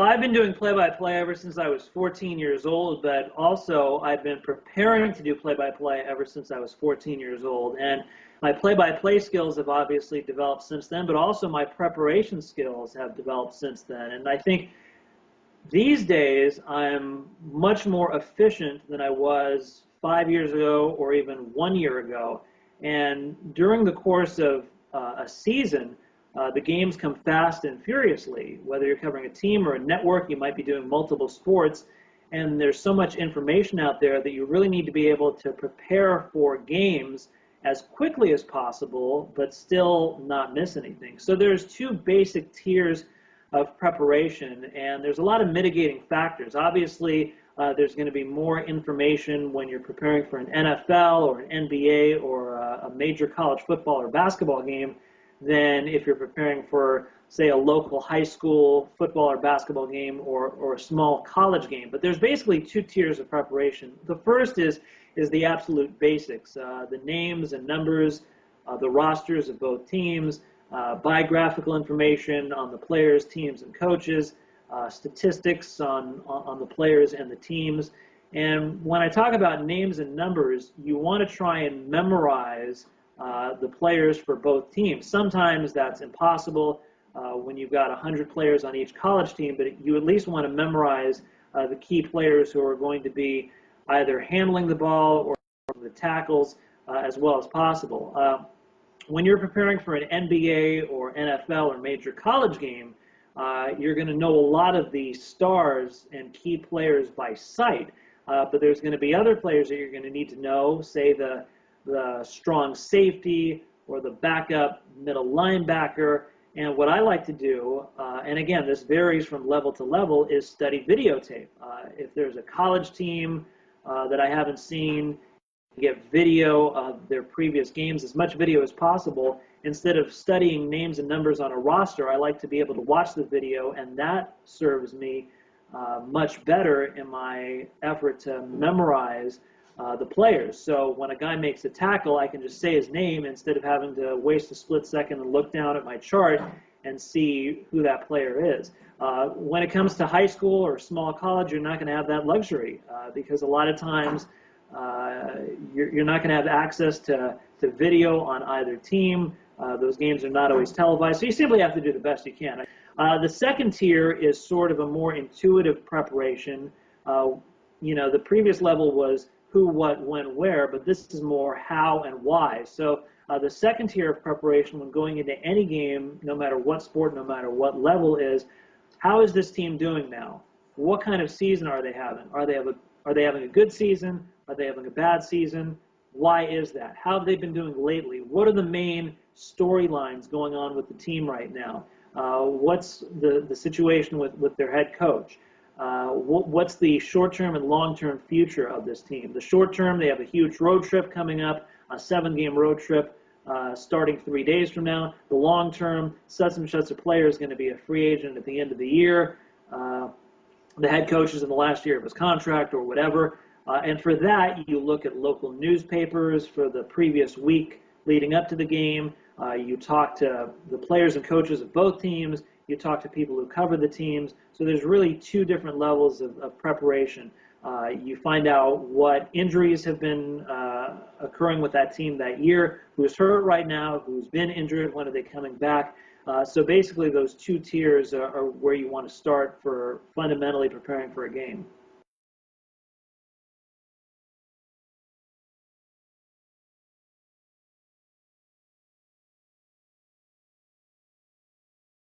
I've been doing play-by-play ever since I was 14 years old, but also I've been preparing to do play-by-play ever since I was 14 years old. And my play-by-play skills have obviously developed since then, but also my preparation skills have developed since then. And I think these days I'm much more efficient than I was 5 years ago or even 1 year ago. And during the course of a season, the games come fast and furiously. Whether you're covering a team or a network, you might be doing multiple sports, and there's so much information out there that you really need to be able to prepare for games as quickly as possible, but still not miss anything. So there's two basic tiers of preparation, and there's a lot of mitigating factors. Obviously, there's going to be more information when you're preparing for an NFL or an NBA or a major college football or basketball game than if you're preparing for, say, a local high school football or basketball game or a small college game. But there's basically two tiers of preparation. The first is the absolute basics, the names and numbers, the rosters of both teams, biographical information on the players, teams, and coaches, statistics on the players and the teams. And when I talk about names and numbers, you want to try and memorize the players for both teams. Sometimes that's impossible when you've got 100 players on each college team, but you at least want to memorize the key players who are going to be either handling the ball or the tackles as well as possible. When you're preparing for an NBA or NFL or major college game, you're going to know a lot of the stars and key players by sight, but there's going to be other players that you're going to need to know, say the strong safety or the backup middle linebacker. And what I like to do, and again, this varies from level to level, is study videotape. If there's a college team that I haven't seen, get video of their previous games, as much video as possible. Instead of studying names and numbers on a roster, I like to be able to watch the video, and that serves me much better in my effort to memorize the players. So when a guy makes a tackle, I can just say his name instead of having to waste a split second and look down at my chart and see who that player is. When it comes to high school or small college, you're not going to have that luxury because a lot of times you're not going to have access to video on either team. Those games are not always televised, so you simply have to do the best you can. The second tier is sort of a more intuitive preparation. The previous level was who, what, when, where, but this is more how and why. So the second tier of preparation when going into any game, no matter what sport, no matter what level, is how is this team doing now? What kind of season are they having? Are they having a good season? Are they having a bad season? Why is that? How have they been doing lately? What are the main storylines going on with the team right now? What's the situation with their head coach? What's the short-term and long-term future of this team? The short-term, they have a huge road trip coming up, a 7-game road trip starting 3 days from now. The long-term, such and such a player is going to be a free agent at the end of the year. The head coach is in the last year of his contract or whatever. And for that, you look at local newspapers for the previous week leading up to the game. You talk to the players and coaches of both teams. You talk to people who cover the teams. So there's really two different levels of preparation. You find out what injuries have been occurring with that team that year, who's hurt right now, who's been injured, when are they coming back. So basically those two tiers are where you want to start for fundamentally preparing for a game.